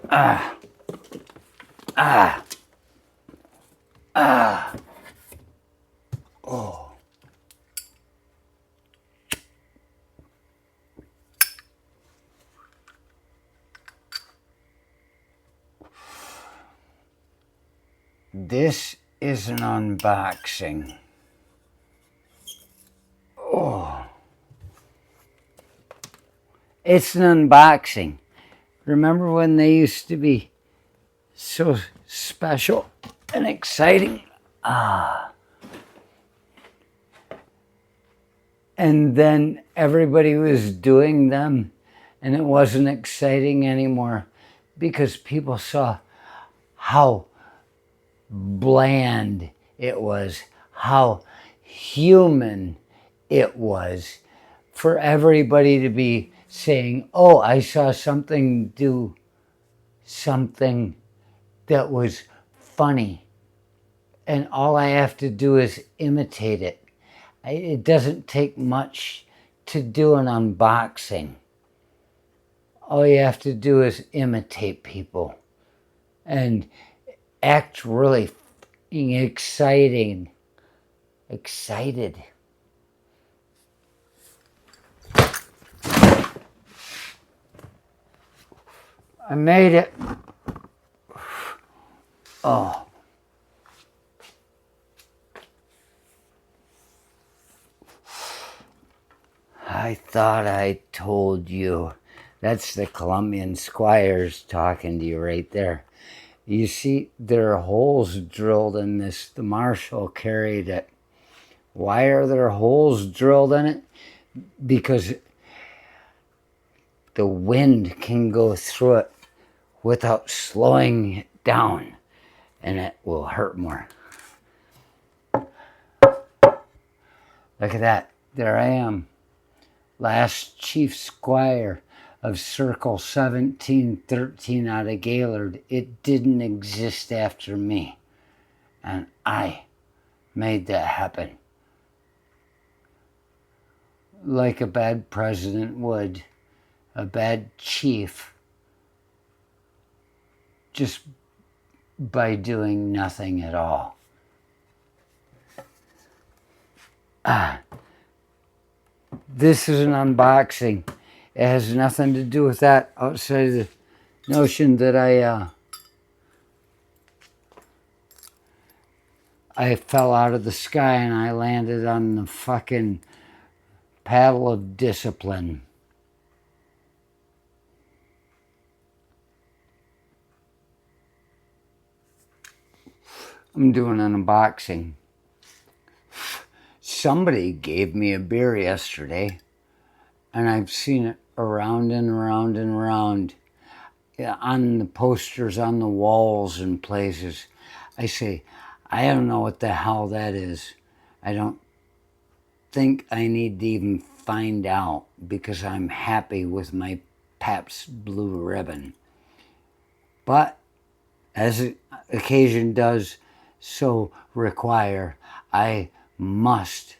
Ah, ah, ah. Oh. This is an unboxing. Oh. It's an unboxing. Remember when they used to be so special and exciting? Ah. And then everybody was doing them and it wasn't exciting anymore because people saw how bland it was, how human it was for everybody to be saying, oh, I saw something do something that was funny and all I have to do is imitate it. It doesn't take much to do an unboxing. All you have to do is imitate people and act really excited. I made it. Oh. I thought I told you. That's the Colombian squires talking to you right there. You see, there are holes drilled in this. The marshal carried it. Why are there holes drilled in it? Because the wind can go through it without slowing it down, and it will hurt more. Look at that. There I am. Last chief squire of Circle 1713 out of Gaylord. It didn't exist after me. And I made that happen. Like a bad president would. A bad chief. Just by doing nothing at all. This is an unboxing. It has nothing to do with that outside of the notion that I fell out of the sky and I landed on the fucking paddle of discipline. I'm doing an unboxing. Somebody gave me a beer yesterday, and I've seen it around and around and around on the posters on the walls and places. I say, I don't know what the hell that is. I don't think I need to even find out because I'm happy with my Pabst Blue Ribbon. But as occasion does so require, I must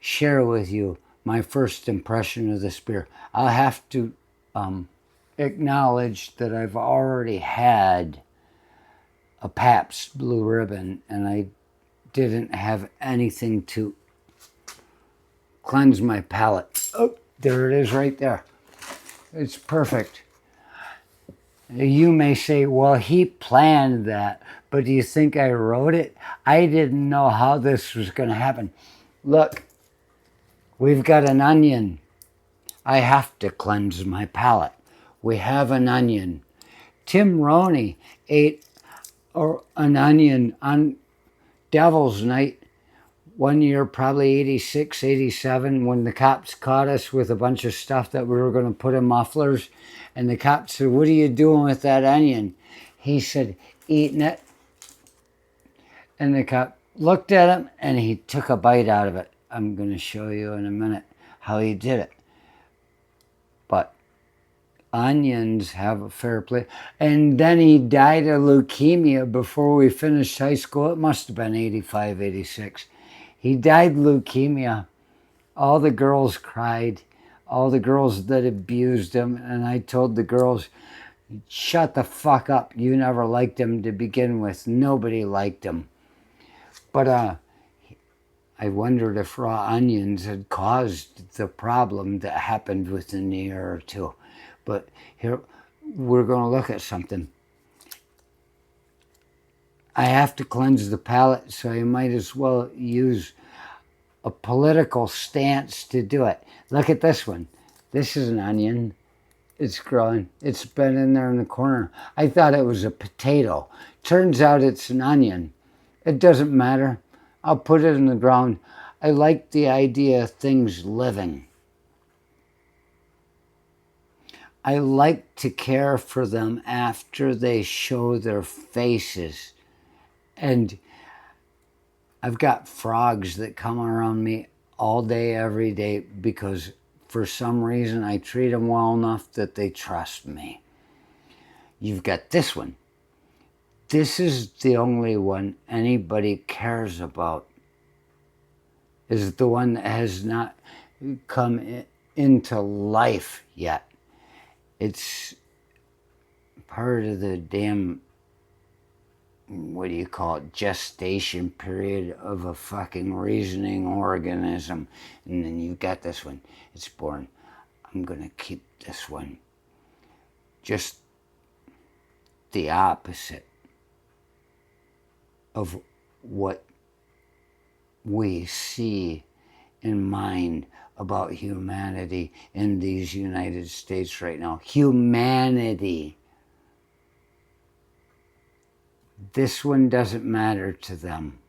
share with you my first impression of this beer. I'll have to acknowledge that I've already had a Pabst Blue Ribbon and I didn't have anything to cleanse my palate. Oh, there it is right there. It's perfect. You may say, well, he planned that, but do you think I wrote it? I didn't know how this was going to happen. Look, we've got an onion. I have to cleanse my palate. We have an onion. Tim Roney ate an onion on Devil's Night one year, probably 86, 87, when the cops caught us with a bunch of stuff that we were going to put in mufflers. And the cops said, what are you doing with that onion? He said, eating it. And the cop looked at him and he took a bite out of it. I'm going to show you in a minute how he did it. But onions have a fair play. And then he died of leukemia before we finished high school. It must have been 85, 86. He died of leukemia. All the girls cried. All the girls that abused him. And I told the girls, Shut the fuck up. You never liked him to begin with. Nobody liked him. But I wondered if raw onions had caused the problem that happened within a year or two. But here, we're going to look at something. I have to cleanse the palate, so I might as well use a political stance to do it. Look at this one. This is an onion. It's growing. It's been in there in the corner. I thought it was a potato. Turns out it's an onion. It doesn't matter. I'll put it in the ground. I like the idea of things living. I like to care for them after they show their faces. And I've got frogs that come around me all day, every day, because for some reason I treat them well enough that they trust me. You've got this one. This is the only one anybody cares about. Is the one that has not come into life yet. It's part of the damn, what do you call it, gestation period of a fucking reasoning organism. And then you've got this one. It's born. I'm going to keep this one. Just the opposite of what we see in mind about humanity in these United States right now. Humanity. This one doesn't matter to them.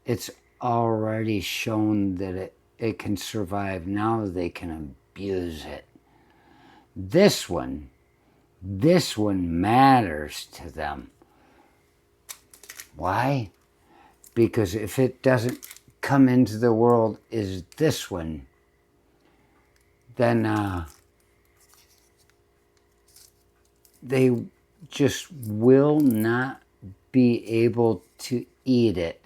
It's already shown that it can survive. Now they can abuse it. This one matters to them. Why? Because if it doesn't come into the world as this one, then they just will not be able to eat it.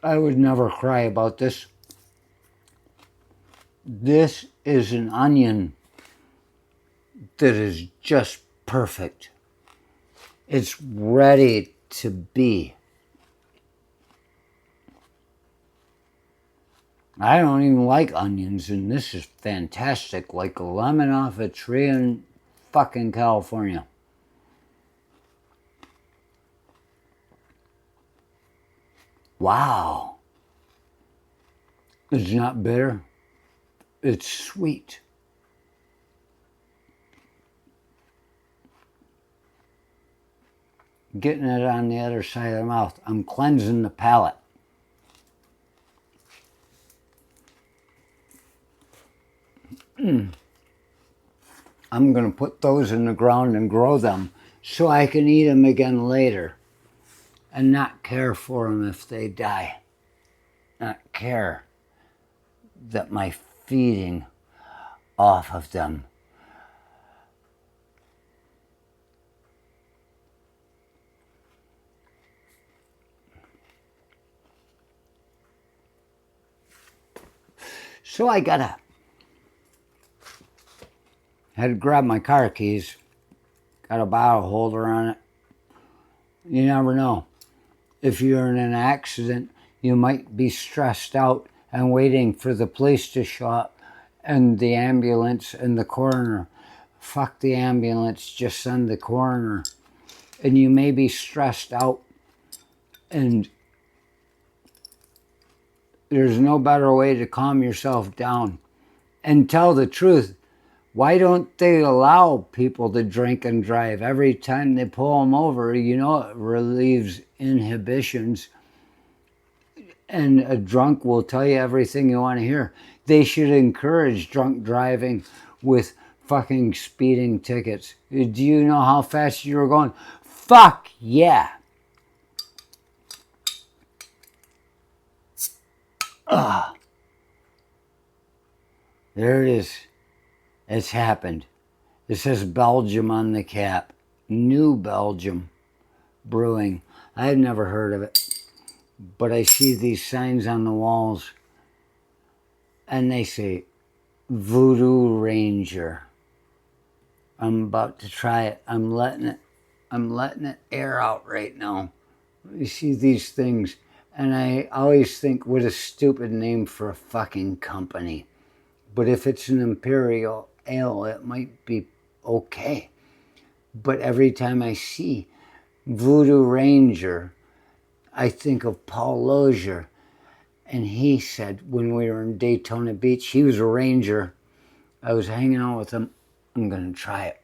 I would never cry about this. This is an onion that is just perfect. It's ready to be. I don't even like onions, and this is fantastic, like a lemon off a tree in fucking California. Wow. It's not bitter. It's sweet. Getting it on the other side of the mouth. I'm cleansing the palate. I'm going to put those in the ground and grow them so I can eat them again later and not care for them if they die. Not care that my feeding off of them. So I had to grab my car keys, got a bottle holder on it. You never know. If you're in an accident, you might be stressed out and waiting for the police to show up and the ambulance and the coroner. Fuck the ambulance, just send the coroner. And you may be stressed out, and there's no better way to calm yourself down and tell the truth. Why don't they allow people to drink and drive? Every time they pull them over, you know, it relieves inhibitions. And a drunk will tell you everything you want to hear. They should encourage drunk driving with fucking speeding tickets. Do you know how fast you were going? Fuck yeah. There it is. It's happened. It says Belgium on the cap. New Belgium Brewing. I had never heard of it, but I see these signs on the walls, and they say Voodoo Ranger. I'm about to try it. I'm letting it air out right now. You see these things, and I always think, what a stupid name for a fucking company. But if it's an Imperial Ale, it might be okay. But every time I see Voodoo Ranger, I think of Paul Lozier. And he said when we were in Daytona Beach, he was a ranger. I was hanging out with him. I'm going to try it.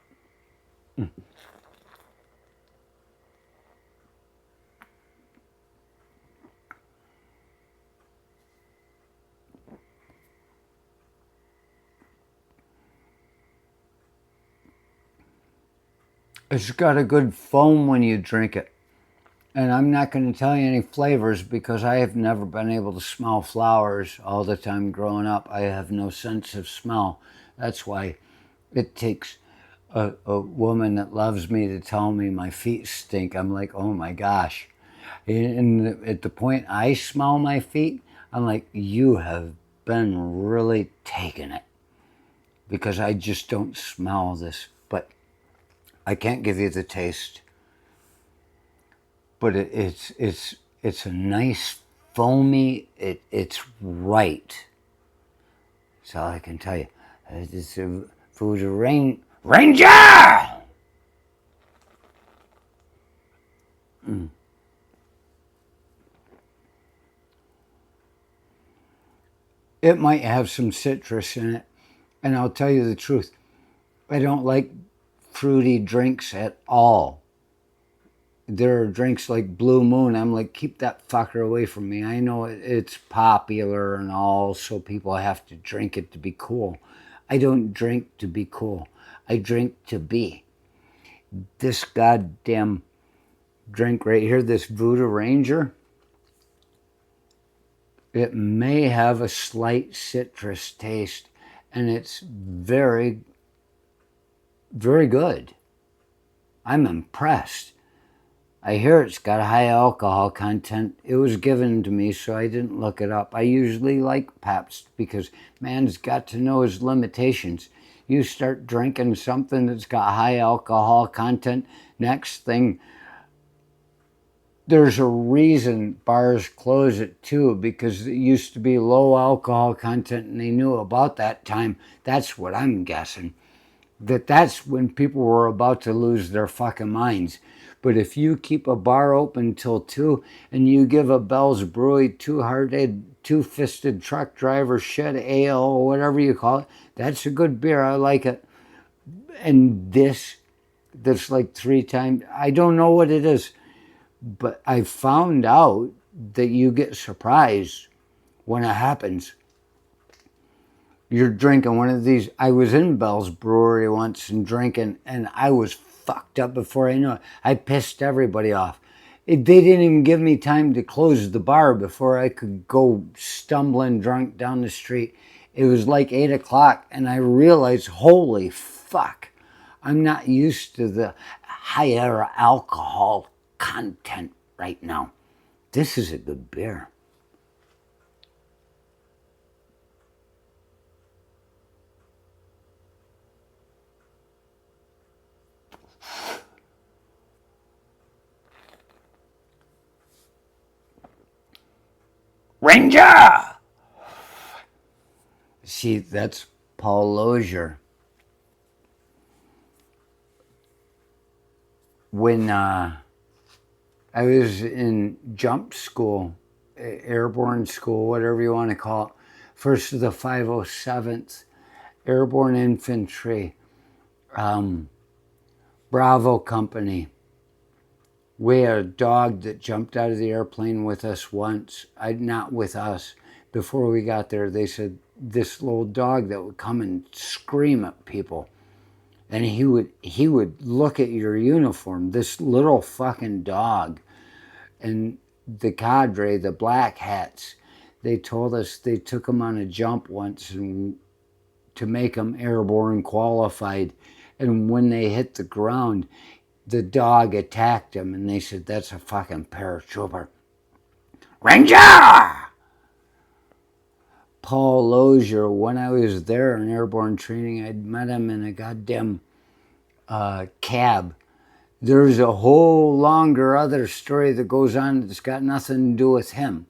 It's got a good foam when you drink it. And I'm not going to tell you any flavors because I have never been able to smell flowers all the time growing up. I have no sense of smell. That's why it takes a woman that loves me to tell me my feet stink. I'm like, oh my gosh. And at the point I smell my feet, I'm like, you have been really taking it. Because I just don't smell this. But I can't give you the taste. But it's a nice foamy. It's right. That's all I can tell you. It's a food ranger. It might have some citrus in it, and I'll tell you the truth. I don't like fruity drinks at all. There are drinks like Blue Moon. I'm like, keep that fucker away from me. I know it's popular and all, so people have to drink it to be cool. I don't drink to be cool. I drink to be. This goddamn drink right here, this Voodoo Ranger, it may have a slight citrus taste, and it's very, very good. I'm impressed. I hear it's got a high alcohol content. It was given to me, so I didn't look it up. I usually like Pabst because man's got to know his limitations. You start drinking something that's got high alcohol content, next thing, there's a reason bars close at 2 because it used to be low alcohol content and they knew about that time. That's what I'm guessing. That's when people were about to lose their fucking minds. But if you keep a bar open till 2 and you give a Bell's Brewery two-fisted truck driver shed ale or whatever you call it, that's a good beer. I like it. And that's like 3 times. I don't know what it is, but I found out that you get surprised when it happens. You're drinking one of these. I was in Bell's Brewery once and drinking, and I was fucked up before I knew it. I pissed everybody off. They didn't even give me time to close the bar before I could go stumbling drunk down the street. It was like 8 o'clock, and I realized, holy fuck, I'm not used to the higher alcohol content right now. This is a good beer. Ranger! See, that's Paul Lozier. When I was in jump school, airborne school, whatever you want to call it, first of the 507th Airborne Infantry, Bravo Company. We had a dog that jumped out of the airplane with us once. Not with us. Before we got there, they said this little dog that would come and scream at people. And he would look at your uniform, this little fucking dog. And the cadre, the black hats, they told us they took him on a jump once and to make them airborne qualified. And when they hit the ground, the dog attacked them, and they said, "That's a fucking paratrooper." Ranger! Paul Lozier, when I was there in airborne training, I'd met him in a goddamn cab. There's a whole longer other story that goes on that's got nothing to do with him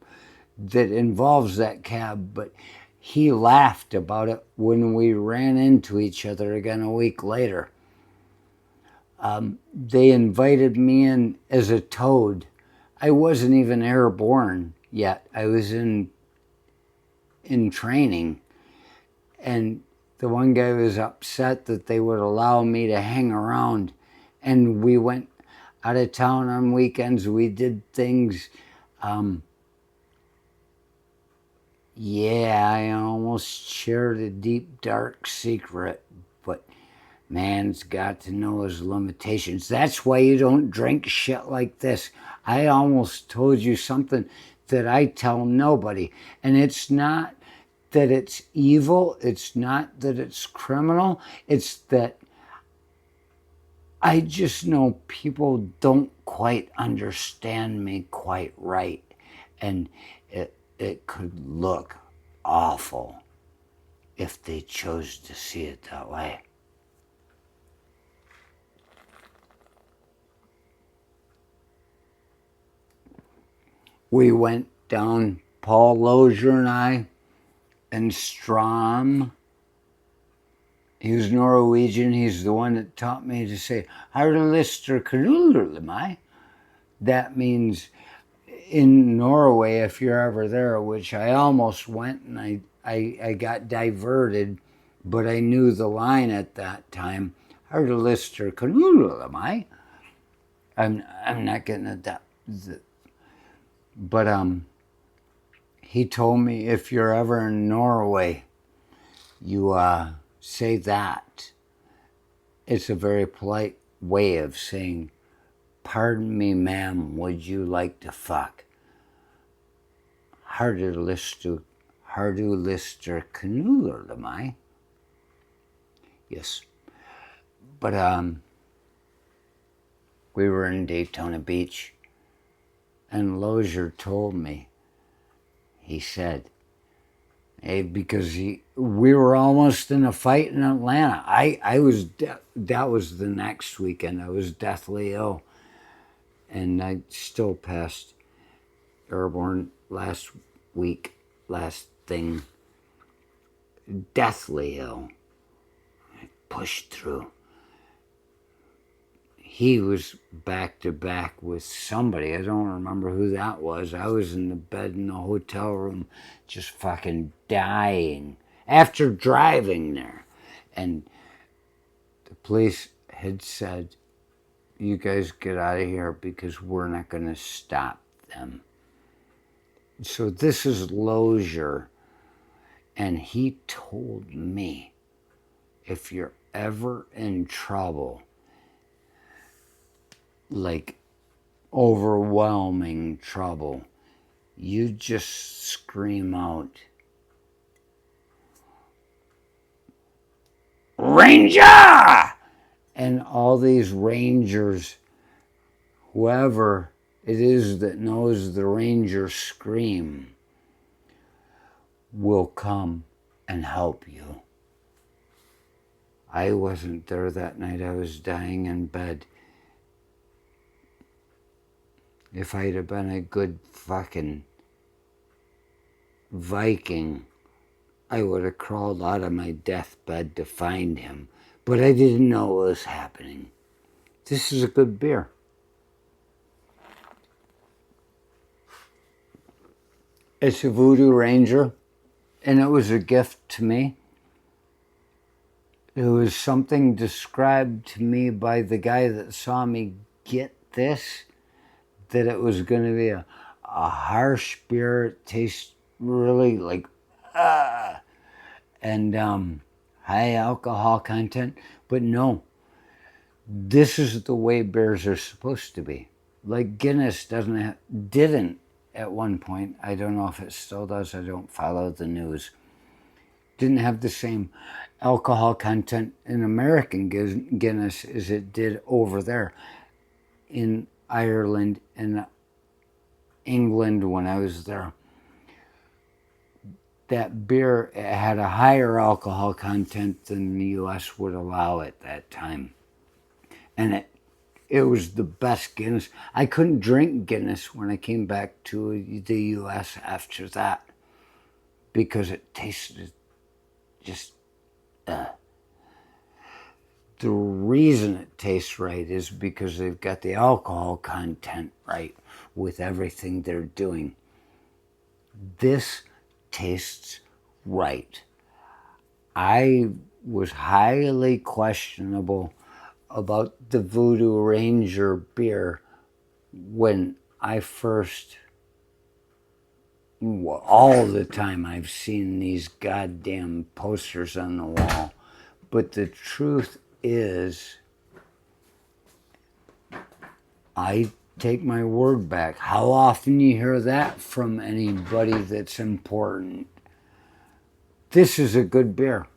that involves that cab, but he laughed about it when we ran into each other again a week later. They invited me in as a toad. I wasn't even airborne yet. I was in training, and the one guy was upset that they would allow me to hang around, and we went out of town on weekends. We did things. Yeah, I almost shared a deep, dark secret, but man's got to know his limitations. That's why you don't drink shit like this. I almost told you something that I tell nobody, and it's not that it's evil, it's not that it's criminal, it's that I just know people don't quite understand me quite right, and it could look awful if they chose to see it that way. We went down, Paul Lozier and I, and Strom. He was Norwegian. He's the one that taught me to say, Harlister Krullerlemai. That means in Norway, if you're ever there, which I almost went and I got diverted, but I knew the line at that time. Harlister Krullerlemai. I'm not getting at that. But he told me if you're ever in Norway, you say that. It's a very polite way of saying, "Pardon me, ma'am, would you like to fuck?" Harder lister knuller, yes. But we were in Daytona Beach, and Lozier told me, he said, hey, because we were almost in a fight in Atlanta. I was that was the next weekend. I was deathly ill, and I still passed airborne last thing. Deathly ill. I pushed through. He was back to back with somebody. I don't remember who that was. I was in the bed in the hotel room just fucking dying after driving there. And the police had said, you guys get out of here because we're not going to stop them. So this is Lozier. And he told me, if you're ever in trouble, like overwhelming trouble, you just scream out, Ranger! And all these Rangers, whoever it is that knows the Ranger scream, will come and help you. I wasn't there that night. I was dying in bed. If I'd have been a good fucking Viking, I would have crawled out of my deathbed to find him. But I didn't know what was happening. This is a good beer. It's a Voodoo Ranger, and it was a gift to me. It was something described to me by the guy that saw me get this, that it was going to be a harsh beer. It tastes really like, and high alcohol content. But no, this is the way beers are supposed to be. Like Guinness didn't at one point. I don't know if it still does. I don't follow the news. didn't have the same alcohol content in American Guinness as it did over there in Ireland and England when I was there. That beer had a higher alcohol content than the U.S. would allow at that time. And it was the best Guinness. I couldn't drink Guinness when I came back to the U.S. after that because it tasted just... The reason it tastes right is because they've got the alcohol content right with everything they're doing. This tastes right. I was highly questionable about the Voodoo Ranger beer when I first... All the time I've seen these goddamn posters on the wall. But the truth is, I take my word back. How often you hear that from anybody that's important? This is a good beer.